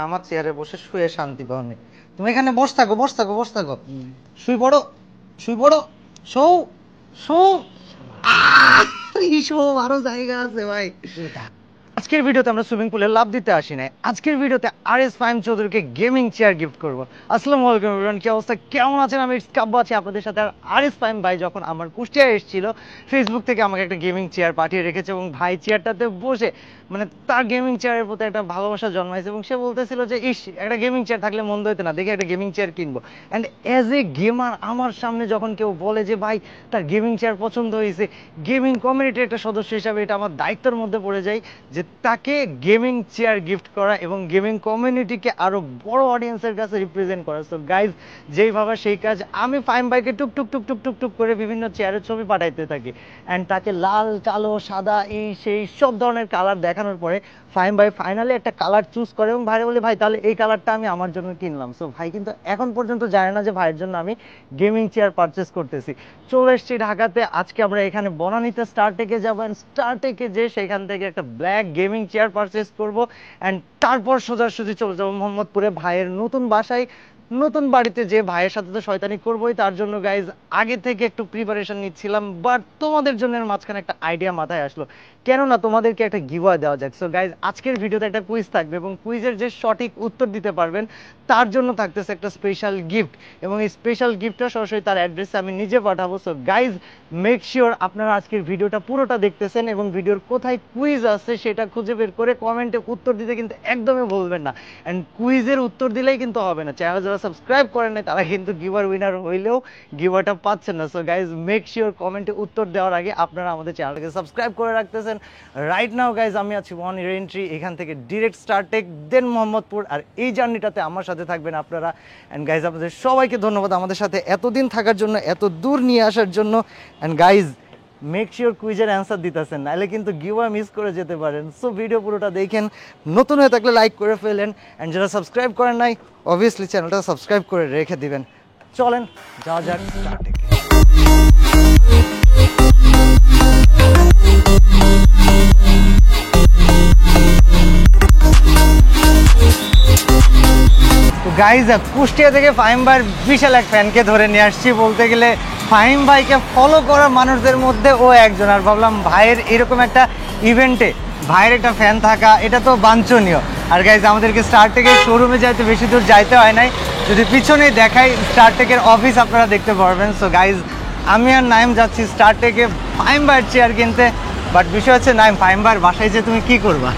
আমার চেয়ারে বসে শুয়ে শান্তি পাও নেই। তুমি এখানে বস থাকো বস থাকো বস থাকো, শুই পড়ো শুই পড়ো, শোও শোও। আরো জায়গা আছে ভাই। আজকের ভিডিওতে আমরা সুইমিং পুলে লাভ দিতে আসি নাই। আজকের ভিডিওতে আরএস ফাহিম চৌধুরীকে গেমিং চেয়ার গিফট করবো। আসসালামু আলাইকুম এভরিওয়ান, কি অবস্থা, কেমন আছেন? আমি কাব্য আছি আপনাদের সাথে। আর আরএস ফাহিম ভাই যখন আমার কুষ্টিয়ায় এসেছিল, ফেসবুক থেকে আমাকে একটা গেমিং চেয়ার পাঠিয়ে রেখেছে এবং ভাই চেয়ারটাতে বসে মানে তার গেমিং চেয়ারের প্রতি একটা ভালোবাসা জন্মাইছে এবং সে বলতেছিল যে ইস, একটা গেমিং চেয়ার থাকলে মন্দ হইতো না, দেখে একটা গেমিং চেয়ার কিনবো। অ্যান্ড অ্যাজ এ গেমার আমার সামনে যখন কেউ বলে যে ভাই তার গেমিং চেয়ার পছন্দ হয়েছে, গেমিং কমিউনিটির একটা সদস্য হিসাবে এটা আমার দায়িত্বের মধ্যে পড়ে যায় যে তাকে গেমিং চেয়ার গিফট করা এবং গেমিং কমিউনিটিকে আরো বড় অডিয়েন্সের কাছে রিপ্রেজেন্ট করা। সো গাইজ, যেইভাবে সেই কাজ আমি ফাহিম ভাইকে টুক টুক টুক টুক টুক টুক করে বিভিন্ন চেয়ারের ছবি পাঠাইতে থাকি। অ্যান্ড তাকে লাল কালো সাদা এই সেই সব ধরনের কালার দেখানোর পরে ফাহিম ভাই ফাইনালি একটা কালার চুজ করে এবং ভাই বলে ভাই তাহলে এই কালারটা আমি আমার জন্য কিনলাম। সো ভাই কিন্তু এখন পর্যন্ত জানে না যে ভাইয়ের জন্য আমি গেমিং চেয়ার পারচেস করতেছি। চলে এসেছি ঢাকাতে, আজকে আমরা এখানে বনানীতে স্টারটেকে যাবো। অ্যান্ড স্টারটেকে যে সেখান থেকে একটা ব্ল্যাক গেমিং চেয়ার পারচেস করবো। অ্যান্ড তারপর সোজাসুজি চলে যাবো মোহাম্মদপুরে ভাইয়ের নতুন বাসায়, নতুন বাড়িতে। যে ভাইয়ের সাথে তো শয়তানি করবোই, তার জন্য গাইজ আগে থেকে একটু প্রিপারেশন নিচ্ছিলাম, বাট তোমাদের জন্য মাঝখানে একটা আইডিয়া মাথায় আসলো, কেন না তোমাদেরকে একটা গিভওয়ে দেওয়া যাক। সো গাইজ, আজকের ভিডিওতে একটা কুইজ থাকবে এবং কুইজের যে সঠিক উত্তর দিতে পারবেন তার জন্য থাকতেছে একটা স্পেশাল গিফট এবং এই স্পেশাল গিফটটা সরাসরি তার অ্যাড্রেসে আমি নিজে পাঠাবো। সো গাইজ, মেক শিওর আপনারা আজকের ভিডিওটা পুরোটা দেখতেছেন এবং ভিডিওর কোথায় কুইজ আছে সেটা খুঁজে বের করে কমেন্টে উত্তর দিতে কিন্তু একদমই ভুলবেন না। অ্যান্ড কুইজের উত্তর দিলেই কিন্তু হবে না, চ্যানেল যারা সাবস্ক্রাইব করেন নাই তারা কিন্তু গিভার উইনার হইলেও গিভারটা পাচ্ছেন না। সো গাইজ, মেক শিওর কমেন্টে উত্তর দেওয়ার আগে আপনারা আমাদের চ্যানেলটাকে সাবস্ক্রাইব করে রাখতেছেন। রাইট নাও গাইজ, আমি আছি ওয়ান ইয়ার এন্ট্রি, এখান থেকে ডিরেক্ট স্টারটেক দেন মোহাম্মদপুর। আর এই জার্নিটাতে আমার সাথে থাকবেন আপনারা। অ্যান্ড গাইজ, আপনাদের সবাইকে ধন্যবাদ আমাদের সাথে এতদিন থাকার জন্য, এত দূর নিয়ে আসার জন্য। অ্যান্ড গাইজ, মেক শিওর কুইজের অ্যান্সার দিতেছেন, নাহলে কিন্তু গিভওয়ে মিস করে যেতে পারেন। সো ভিডিও পুরোটা দেখেন, নতুন হয়ে থাকলে লাইক করে ফেলেন। অ্যান্ড যারা সাবস্ক্রাইব করেন নাই অবভিয়াসলি চ্যানেলটা সাবস্ক্রাইব করে রেখে দিবেন। চলেন যাওয়া যাক স্টারটেক। গাইজ, কুষ্টিয়া থেকে ফাহিম ভাইয়ের বিশাল এক ফ্যানকে ধরে নিয়ে আসছি। বলতে গেলে ফাহিম ভাইকে ফলো করা মানুষদের মধ্যে ও একজন। আর ভাবলাম ভাইয়ের এরকম একটা ইভেন্টে ভাইয়ের একটা ফ্যান থাকা এটা তো বাঞ্ছনীয়। আর গাইজ, আমাদেরকে স্টারটেকের শোরুমে যাইতে বেশি দূর যাইতে হয় নাই, যদি পিছনে দেখাই স্টারটেকের অফিস আপনারা দেখতে পারবেন। সো গাইজ, আমি আর নাইম যাচ্ছি স্টারটেকে ফাহিম ভাইয়ের চেয়ার কিনতে। বাট বিষয় হচ্ছে নাইম, ফাহিম ভাইয়ের বাসায় যে তুমি কি করবা?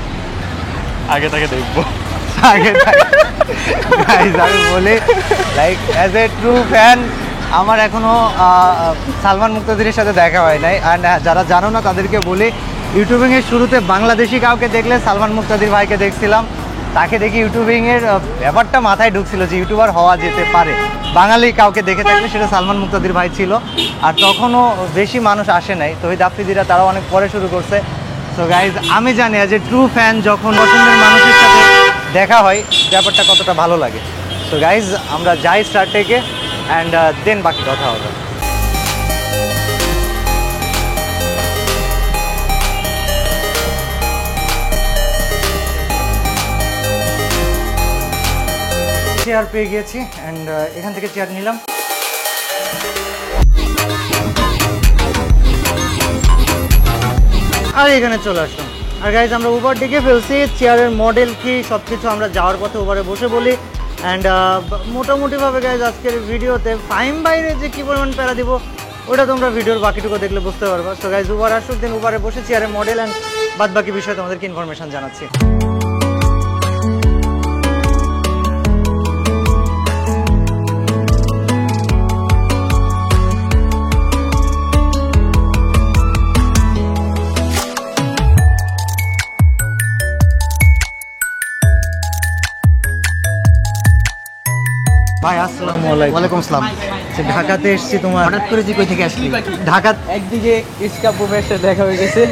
আগে থেকে দেখবো। আগে গাইজ, আমি বলি like as a true fan আমার এখনো সালমান মুক্তাদিরের সাথে দেখা হয় নাই। আর যারা জানো না তাদেরকে বলি, ইউটিউবিংয়ের শুরুতে বাংলাদেশি কাউকে দেখলে সালমান মুক্তাদির ভাইকে দেখছিলাম। তাকে দেখি ইউটিউবিংয়ের ব্যাপারটা মাথায় ঢুকছিল যে ইউটিউবার হওয়া যেতে পারে। বাঙালি কাউকে দেখে থাকলে সেটা সালমান মুক্তাদির ভাই ছিল। আর তখনও বেশি মানুষ আসে নাই, তহিদ আফ্রিদিরা তারাও অনেক পরে শুরু করছে। সো গাইজ, আমি জানি যে ট্রু ফ্যান যখন পছন্দের মানুষের সাথে দেখা হয় ব্যাপারটা কতটা ভালো লাগে। সো গাইজ, আমরা যাই স্টারটেকে অ্যান্ড দেন বাকি কথা হবে। চেয়ার পেয়ে গিয়েছি অ্যান্ড এখান থেকে চেয়ার নিলাম। আর এখানে চলে আসলাম। আর গাইজ, আমরা উবার ডেকে ফেলছি, চেয়ারের মডেল কি সব কিছু আমরা যাওয়ার পথে উবারে বসে বলি। অ্যান্ড মোটামুটিভাবে গাইজ আজকের ভিডিওতে ফাহিম বাইরে যে কী পরিমাণ প্যারা দিব ওটা তোমরা ভিডিওর বাকিটুকু দেখলে বুঝতে পারবা। সো গাইজ, উবার আসুক, দিন উবারে বসে চেয়ারের মডেল অ্যান্ড বাদ বাকি বিষয়ে তোমাদেরকে ইনফরমেশন জানাচ্ছি। ভাই আসসালামু আলাইকুম। ওয়ালাইকুম আসসালাম। ঢাকাতে এসেছি, তোমার হঠাৎ করে যে কই থেকে আসলি? ঢাকা একদিকে ইসকাপু মেশে দেখা হয়ে গেছে,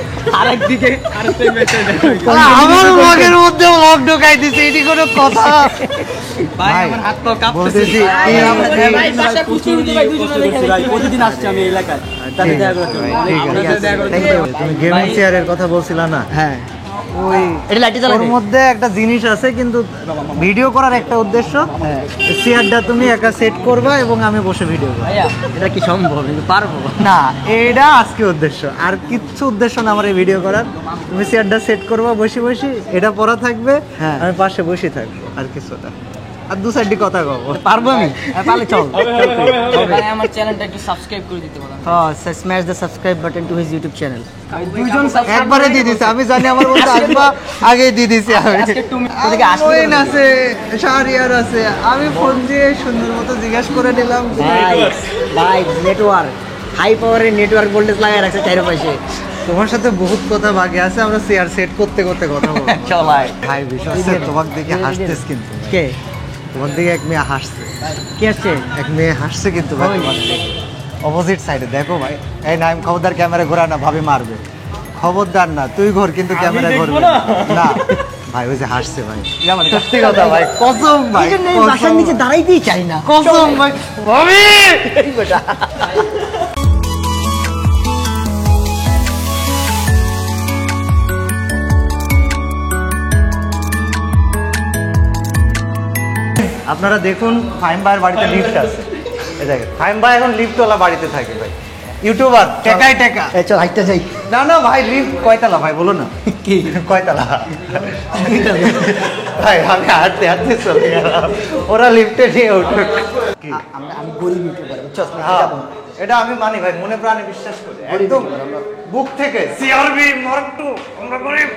আরেকদিকে আরেকটা মেশে দেখা হয়ে গেছে। আমার মগের মধ্যে লক ঢোকাই দিছে, এটি কোনো কথা? ভাই আমার হাত পা কাঁপতেছে। ভাই বাসা কুচুরি ভাই প্রতিদিন আসছি আমি এই এলাকায়, তাতে দেখা করতে। তুমি গেমিং চেয়ারের কথা বলছিলা না? হ্যাঁ। ওই এটা লাইটে ওর জ্বালাবে মধ্যে একটা জিনিস আছে কিন্তু ভিডিও করার একটা উদ্দেশ্য চেয়ারটা তুমি একা সেট করবা এবং আমি বসে ভিডিও করব ভাইয়া এটা কি সম্ভব কিন্তু পারবো না এটা আজকে উদ্দেশ্য আর কিচ্ছু উদ্দেশ্য না আমার এই ভিডিও করার তুমি চেয়ারটা সেট করবা বসে বসে এটা পড়া থাকবে আমি পাশে বসে থাকবো আর কিছু না আর দু সাইডে কথা কব পারবো আমি পারলে চল ভাই আমার চ্যানেলটা একটু সাবস্ক্রাইব করে দিতে বলেন হ্যাঁ smash the subscribe button to his YouTube channel দুইজন একবারে দিয়ে দিছি আমি জানি আমার বলতে আসবা আগে দিয়ে দিছি আমি আজকে তুমি ওদিকে আসবেন আছে শাহরিয়ার আছে আমি ফোন দিয়ে সুন্দর মতো জিজ্ঞাসা করে নিলাম ভাই নেটওয়ার্ক হাই পাওয়ারের নেটওয়ার্ক ভোল্টেজ লাগায় রাখছে চার পাশে তোমার সাথে বহুত কথা বাকি আছে আমরা চেয়ার সেট করতে করতে কথা বলবো চল ভাই ভাই বিশ্বাস তোমার দিকে হাসতেছ কিন্তু কে তোমার দিকে এক মেয়ে হাসছে কে আসছে এক মেয়ে হাসছে কিন্তু ভাই অপোজিট সাইডে দেখো ভাই এই নাইম খবরদার ক্যামেরা ঘোরা না ভাবে মারবে খবরদার না তুই ঘোর কিন্তু ক্যামেরা ঘুরবে না ভাই ওই যে হাসছে ভাই সত্যি কথা ভাই কসম ভাই বাসার নিচে দাঁড়াইতেই চাই না কসম ভাই ভাবি আপনারা দেখুন ফাহিম ভাইয়ের বাড়িতে লিফট আছে এই দেখেন ফাহিম ভাই এখন লিফটওয়ালা বাড়িতে থাকে ভাই ইউটিউবার টেকাই টেকা এই চল হাইটটা যাই না না ভাই লিফট কয়তলা ভাই বলো না কি কয়তলা ভাই আমি হাঁটতে হাঁটতে চলে গেলাম ওরা লিফটে নিয়ে উঠুক আমি গরিব ইউটিউবার বুঝছো হ্যাঁ, এটা আমি মানি ভাই মনে প্রাণে বিশ্বাস করি একদম বুক থেকে সিআরবি মার্ক 2 আমরা গরিব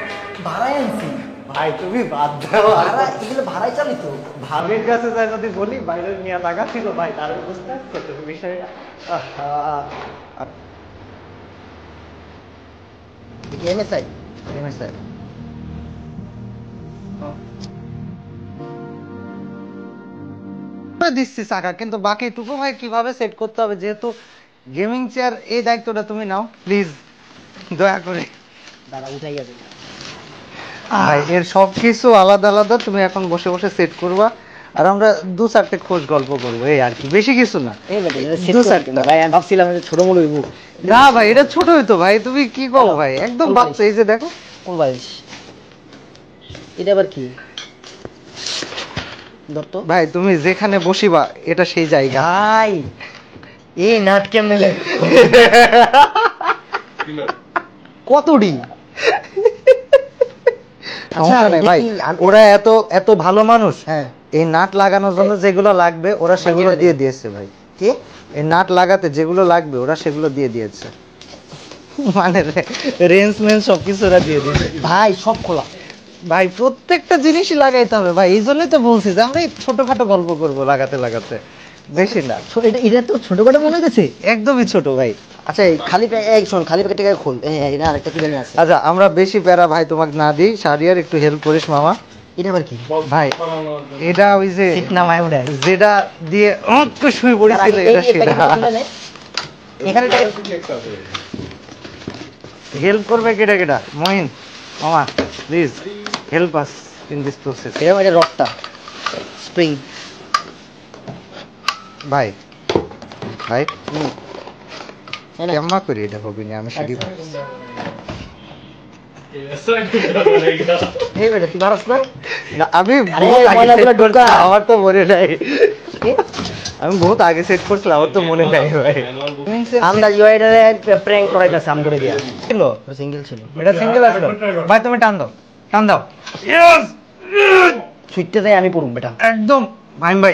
ভাড়ায় আনছি ভাই তুমি বাদ দাও ভাড়া এগুলো ভাড়ায় চালিত ভাবির কাছে যাই যদি বলি বাইরে নিয়ে লাগা ছিল ভাই তার বুঝতে পারছো তো বিষয় এমএসআই দিচ্ছি চাকা কিন্তু বাকিটুকু ভাই কিভাবে সেট করতে হবে যেহেতু গেমিং চেয়ার এই দায়িত্বটা তুমি নাও প্লিজ দয়া করে দাদা উঠাই যাবে ভাই এর সবকিছু আলাদা আলাদা তুমি এখন বসে বসে সেট করবা আর আমরা দু চারটে খোঁজ গল্প করবো এই আর কি বেশি কিছু না এই বেটা এটা সেট করে ভাই আমি ভাবছিলাম যে ছোট মূল হইব না ভাই এটা ছোট হইতো ভাই তুমি কি করো ভাই একদম বাচ্চা এই যে দেখো কোন বাইশ এটা আবার কি দত্ত ভাই তুমি যেখানে বসিবা এটা সেই জায়গা ভাই এই নাট কেমনে লাগে কতডি আচ্ছা ভাই ওরা এত এত ভালো মানুষ হ্যাঁ এই নাট লাগানোর জন্য যেগুলো লাগবে ওরা সেগুলো দিয়ে দিয়েছে ভাই কি এই নাট লাগাতে যেগুলো লাগবে ওরা সেগুলো দিয়ে দিয়েছে মানে রেঞ্জ মেন সবকিছু ওরা দিয়ে দিয়েছে ভাই সব খোলা ভাই প্রত্যেকটা জিনিসই লাগাইতে হবে ভাই এই জন্যই তো বলছি যে আমরা এই ছোটখাটো গল্প করবো লাগাতে লাগাতে বেশি না এটা এটা তো ছোটখাটো মনে হইতেছে একদমই ছোট ভাই আচ্ছা এই খালি এই শোন খালি প্যাকেট থেকে খোল এটা আরেকটা কি জানি আছে আচ্ছা আমরা বেশি প্যারা ভাই তোমাকে না দিই শাহরিয়ার একটু হেল্প করিস মামা এটা আবার কি ভাই এটা ওই যে সিট নামায় ওটা যেটা দিয়ে অঙ্ক শুয়ে পড়েছিল এটা সেটা এখানে হেল্প করবে কেটা কেটা মহিন মামা please help us in this process এটা মানে রডটা স্প্রিং ভাই ভাই এই না। কেমন করি এটা হবি না আমি সিঁড়ি এই বেটা তুই ভারস না না, আমি আরে, বহুত আগে ময়লাগুলো set করছিলাম, ঢোকা। আমার তো মনে নাই আমি বহুত আগে সেট করছিলাম আমার তো মনে নাই ভাই আমরা জয়ডারে প্র্যাঙ্ক করাইতাছে আম করে দিয়া ছিল সিঙ্গেল ছিল এটা সিঙ্গেল আছে ভাই তুমি টান দাও সুইটটা দেয় আমি পড়ুম বেটা একদম ভাই ভাই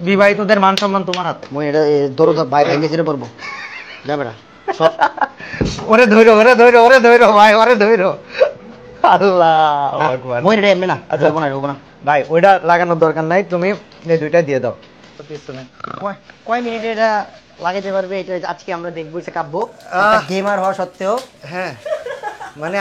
বিবাহিতদের মান সম্মান তোমার হাতে মই এটা ধরো ভাই ভেঙে ছেড়ে পড়বো যা বেটা সব ওরে ধৈরো ভাই ওরে ধৈরো আল্লাহ আকবার মই এটা এমনি না আচ্ছা। হবো না হবো না ভাই ওইটা লাগানোর দরকার নাই তুমি এই দুইটা দিয়ে দাও কয় মিনিট এটা লাগাইতে পারবে এটা আজকে আমরা দেখবো এটা কাব্য আহ। গেমার হওয়া সত্ত্বেও হ্যাঁ মানে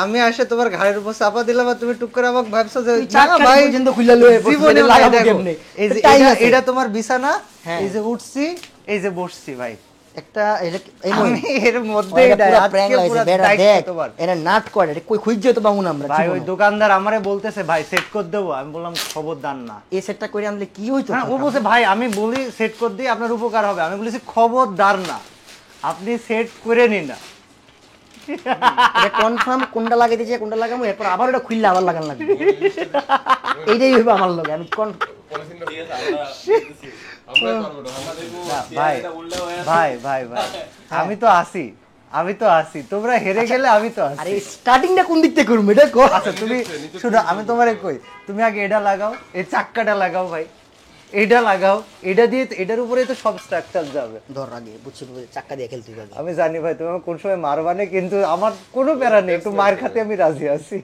আমি আসে তোমার ঘাড়ের উপর চাপা দিলাম আর তুমি টুক করে আমাকে ভাবছো যে তুই চাপ না খালি ভাই পর্যন্ত খুইলা লয়ে বসে জীবনে এটা ভাই লাগাবো দেখো, কেমনে? এই যে Time এটা- আছে। এটা তোমার বিছানা হ্যাঁ। এই যে উঠছি এই যে বসছি ভাই একটা এই মই আমি এর মধ্যে প্র্যাঙ্ক লাগাইছে বেটা দেখ এটা নাট করে এটা কই খুঁজে তো পাবো না আমরা ভাই ওই জীবনে। দোকানদার আমারে বলতেছে ভাই সেট করে দেবো আমি বললাম খবরদার না এই সেটটা করে আনলে কি হইতো হ্যাঁ ও বলছে ভাই আমি বলি সেট করে দিই আপনার উপকার হবে আমি বলেছি খবরদার না আপনি সেট করে নিন না এটা কনফার্ম কোনটা লাগাইতেছে কোনটা লাগামু এরপর আবার ওটা খুললে আবার লাগান লাগবে এইটাই হইবে আমার লগে আমি কোন ভাই ভাই ভাই ভাই আমি তো আসি তোমরা হেরে গেলে আমি তো আসি আরে স্টার্টিংটা কোন দিক থেকে করব এটা কো আচ্ছা তুমি শুনো আমি তোমারে কই তুমি আগে এটা লাগাও এই চাক্কাটা লাগাও ভাই এটা লাগাও এটা দিয়ে এটার উপরে তো সব স্ট্রাকচার যাবে ধর আগে বুঝছি চাক্কা দিয়ে খেলতে হবে আমি জানি ভাই তুমি কোন সময় মারবা না কিন্তু আমার কোনো প্যারা নেই একটু মার খাতে আমি রাজি আছি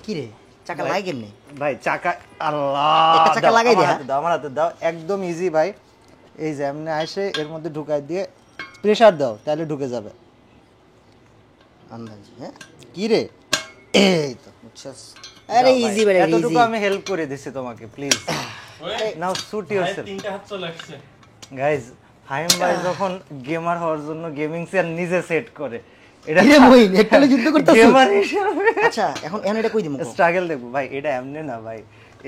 কি রে চাকা লাগাই কেমনে ভাই চাকা আল্লাহ একটা চাকা লাগাই দে দাও আমার হাতে দাও একদম ইজি ভাই এই যে এমনি আসে এর মধ্যে ঢুকাই দিয়ে প্রেসার দাও তাহলে ঢুকে যাবে আন্দাজ হ্যাঁ কি রে এই তো বুঝছস আরে ইজি বেটা ইজি এতটুকু আমি হেল্প করে দিছি তোমাকে প্লিজ নাও শুট ইয়োরসেলফ তিনটা হাত চলে আসছে গাইস ফাহিম ভাই যখন গেমার হওয়ার জন্য গেমিং চেয়ার নিজে সেট করে এটা রে মইন একটালে যুদ্ধ করতেছ গেমার হিসেবে আচ্ছা এখন এটা কই দিমু স্ট্রাগল দেখো ভাই এটা এমনে না ভাই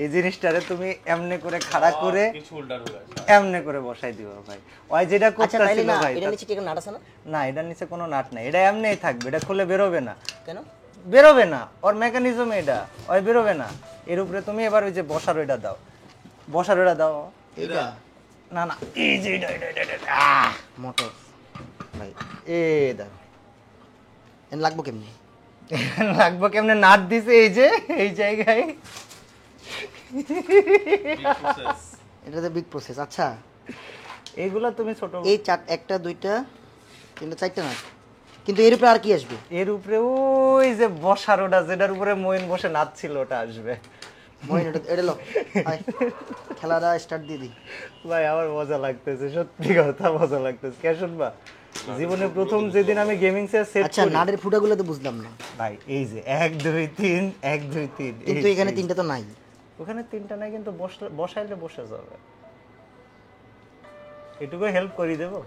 এই জিনিসটারে তুমি এমনে করে খাড়া করে কিছু উল্টা ঢুকে এমনে করে বসাই দিবা ভাই ওই যেটা আচ্ছা তাইলে করতেছিল না ভাই এটা নিচে কি কোনো নাট আছে না না এটার নিচে কোনো নাট নাই এটা এমনিই থাকবে এটা খুলে বেরোবে না কেন বেরোবে না ওর মেকানিজম এটা ওই বেরোবে না এর উপরে তুমি এবার ওই যে বসার ওইটা দাও বসার ওইটা দাও এইটা না না এই যে এটা মোটর ভাই এই দাও এন লাগবো কেমনে লাগবে কেমনে নাট দিছে এই যে এই জায়গায় এটা তো বিগ প্রসেস আচ্ছা এইগুলা তুমি ছোট এই চার একটা দুইটা তিনটা চারটা না কিন্তু এর উপরে আর কি আসবে এর উপরে ওই যে বসার ওটা যেটার উপরে মইন বসে নাচছিল ওটা আসবে মইন এটা লো আয় খেলাটা স্টার্ট দিয়ে দি ভাই আমার মজা লাগতেছে সত্যি কথা মজা লাগতেছে কে শুনবা জীবনে প্রথম যেদিন আমি গেমিং চেয়ার সেট আচ্ছা নাটের ফুটাগুলো তো বুঝলাম না ভাই এই যে 1 2 3 1 2 3 কিন্তু এখানে তিনটা তো নাই ওখানে তিনটা নাই কিন্তু বসাইলে বসে যাবে এটুকু হেল্প করি দেবো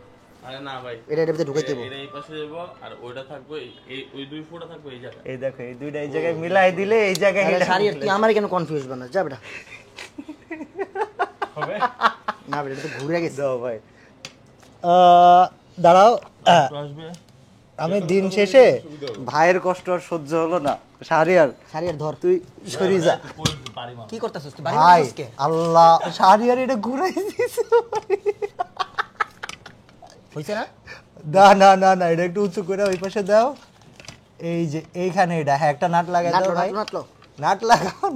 আরে না ভাই এটা এর ভিতরে ঢুকাইতে দেবো এটা এই পাশে যাব আর ওইটা থাকবে এই ওই দুই ফুটা থাকবে এই জায়গায় এই দেখো এই দুইটা এই জায়গায় মিলাই দিলে এই জায়গায় আরে এটা সারি তুই আমারে কেন কনফিউজ বানাস যা বেটা হবে না বেটা এটা তো ঘুরে গেছে দাও ভাই দাঁড়াও আসবে আমি দিন শেষে ভাইয়ের কষ্ট আর সহ্য হলো না শাহরিয়ার সারিয়ার ধর তুই সরি যা কই পারি মা কি করতেছস তুই বাড়ি ভাই যাচ্ছিস কে আল্লাহ শাহরিয়ার এটা ঘুরাই দিছে হইছে না না না না না এটা একটু উঁচু করে ওই পাশে দাও এই যে এইখানে এটা হ্যাঁ একটা নাট লাগাই দাও ভাই নাটলো নাট লাগাও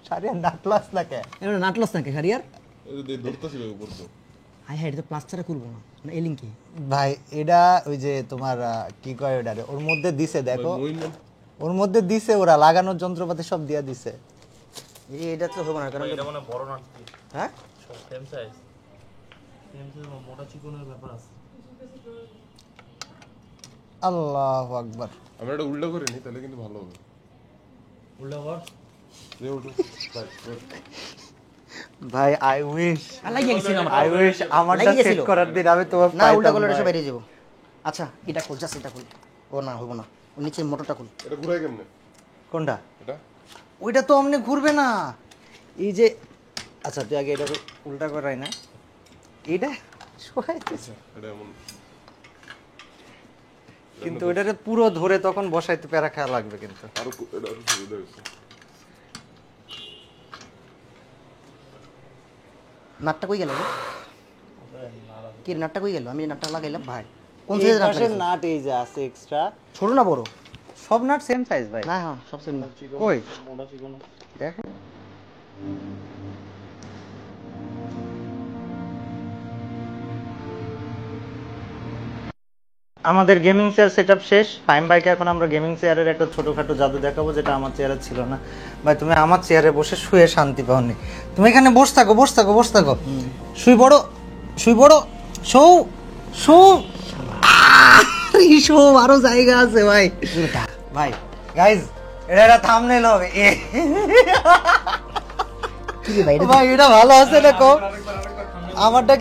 শাহরিয়ার নাট লাস লাগে এটা নাটলস নাকি সারিয়ার এই ধরতেছিল উপর তো হাই হাই এটা তো প্লাস্টারে খুলবো না না এলিং কি ভাই এটা ওই যে তোমার কি কয় ওটা ওর মধ্যে দিছে দেখো ওর মধ্যে দিছে ওরা লাগানোর যন্ত্রপাতি সব দিয়া দিছে এটা তো হবে না কারণ এটা মানে বড় নাট হ্যাঁ সব সেম সাইজ মোটা চিকনের ব্যাপার আছে আল্লাহু আকবার আমরা এটা উল্টা করে নি তাহলে কিন্তু ভালো হবে উল্টা কর রে ওঠো ভাই আই উইশ লাগিয়ে গেছিল আমার আই উইশ আমারটা লাগিয়ে সেট গেছিল। করার দিন আমি তোমার না উল্টা পাইতাম করলে এটা ভাই। সব বেরিয়ে যাবো আচ্ছা এটা খুল জাস্ট এটা খুল ও না হবো না ও নিচে মোটরটা খুল এটা ঘুরাই কেমনে কোনটা এটা ওইটা তো অমনি ঘুরবে না এই যে আচ্ছা তুই আগে এটা উল্টা করাই না এটা শোয়াইতেছে এটা এমন কিন্তু ওইটারে পুরো ধরে তখন বসাইতে প্যারা খাওয়া লাগবে কিন্তু আরো এটা আরো সুবিধা হয়েছে নাটটা কই গেল রে কি রে, নাটটা কই গেল আমি নাটটা লাগাইলাম ভাই কোন এই সাইজের নাট পাশের লাগাইছিস? নাট এই যে আছে এক্সট্রা ছোট না বড় সব নাট সেম সাইজ ভাই না হ্যাঁ সব সেম না কই মোটা চিকন দেখ আমাদের গেমিং চেয়ার সেটআপ শেষ ফাইম ভাইকে এখন আমরা গেমিং চেয়ারের একটা ছোটখাটো জাদু দেখাবো যেটা আমার চেয়ারে ছিল না ভাই তুমি আমার চেয়ারে বসে শুয়ে শান্তি পাওনি তুমি এখানে বসে থাকো বসে থাকো বসে থাকো শুই পড়ো শো শো শো আরো জায়গা আছে ভাই ভাই গাইজ এটা একটা থাম্বনেল হবে কি রে ভাই এটা ভাই এটা ভালো আছে না কম আমারটা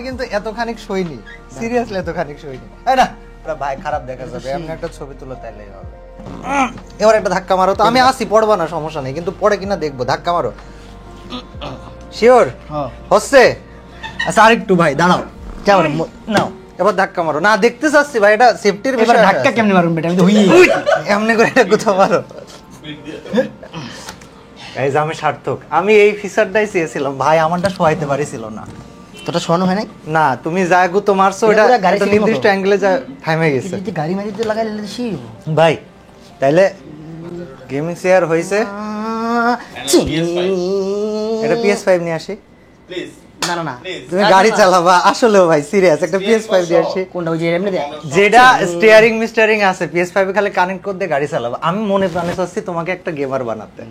কিন্তু এতখানিক সইনি সিরিয়াসলি এতখানিক সইনি এই না ওটা ভাই খারাপ দেখা যাবে এমন একটা ছবি তুলো তাইলেই হবে এবার একটা ধাক্কা মারো তো আমি আসি পড়বো না সমস্যা নেই কিন্তু পড়ে কিনা দেখবো ধাক্কা মারো শিওর হ্যাঁ হচ্ছে আচ্ছা আরেকটু ভাই দাঁড়াও যাও নাও এবার ধাক্কা মারো না দেখতে চাচ্ছি ভাই এটা সেফটির এবার বিষয় ধাক্কা কেমনে মারুন বেটা আমি তো হুই এমনি করে এটা কোথাও মারো গাইজ আমি সার্থক আমি এই ফিচারটাই চেয়েছিলাম ভাই আমারটা শোয়াইতে পারিছিল না তোটা শোয়ানো হয় নাই না তুমি যা গুতো মারছো এটা এটা পুরা গাড়ি একটা সিলির নির্দিষ্ট মতো। অ্যাঙ্গেলে যা থামে গেছে যদি গাড়ি মারি দিয়ে লাগাই দিলে সেই ভাই তাইলে গেমিং চেয়ার হয়েছে এটা PS5 নিয়ে আসি প্লিজ না না না তুমি গাড়ি চালাবা আসলেও ভাই সিরিয়াস একটা PS5 দিয়ে আসি কোনটা ওই যে এমনি দেয় যেটা স্টিয়ারিং মিস্টারিং আছে PS5 এ খালি কানেক্ট করে দিয়ে গাড়ি চালাবা আমি মনে প্রাণে চাচ্ছি তোমাকে একটা গেমার বানাতে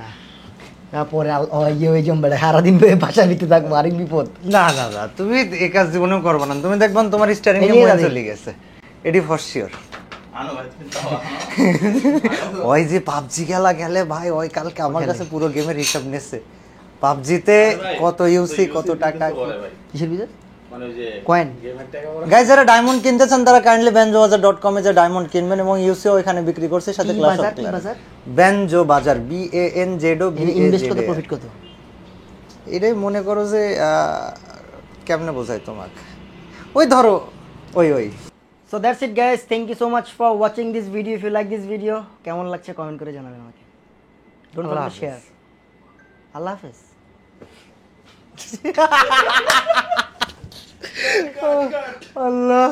তারপরে ওই জম্বেড়ে সারাদিন বাসার ভিতরে থাকবো আরেক বিপদ না না না তুমি এই কাজ জীবনেও করবে না তুমি দেখবেন তোমার স্টিয়ারিং এ এগিয়ে মনে যাবে। চলে গেছে এডি ফর শিওর আনো ভাই তুমি দাও ওই যে পাবজি খেলা খেলে ভাই ওই কালকে আমার কাছে পুরো গেমের হিসাব নিচ্ছে পাবজিতে কত ইউসি কত টাকা কিসের ভিতর মানে ওই যে কয়েন গেমের টাকা বড় গাইজ যারা ডায়মন্ড কিনতেছেন তারা কাইন্ডলি benzobazaar.com এ যে ডায়মন্ড কিনবেন এবং ইউসিও ওখানে বিক্রি করছে সাথে কি ক্লাস বাজার, অফ কি বাজার? বেনজো বাজার BANZO ইনভেস্ট কত প্রফিট কত এটাই মনে করো যে কেমনে বোঝাই তোমাকে ওই ধরো ওই so that's it guys thank you so much for watching this video if you like this video কেমন লাগছে কমেন্ট করে জানাবেন আমাকে ডোন্ট আল্লাহ ফরগেট শেয়ার আল্লাহ হাফেজ আল্লাহ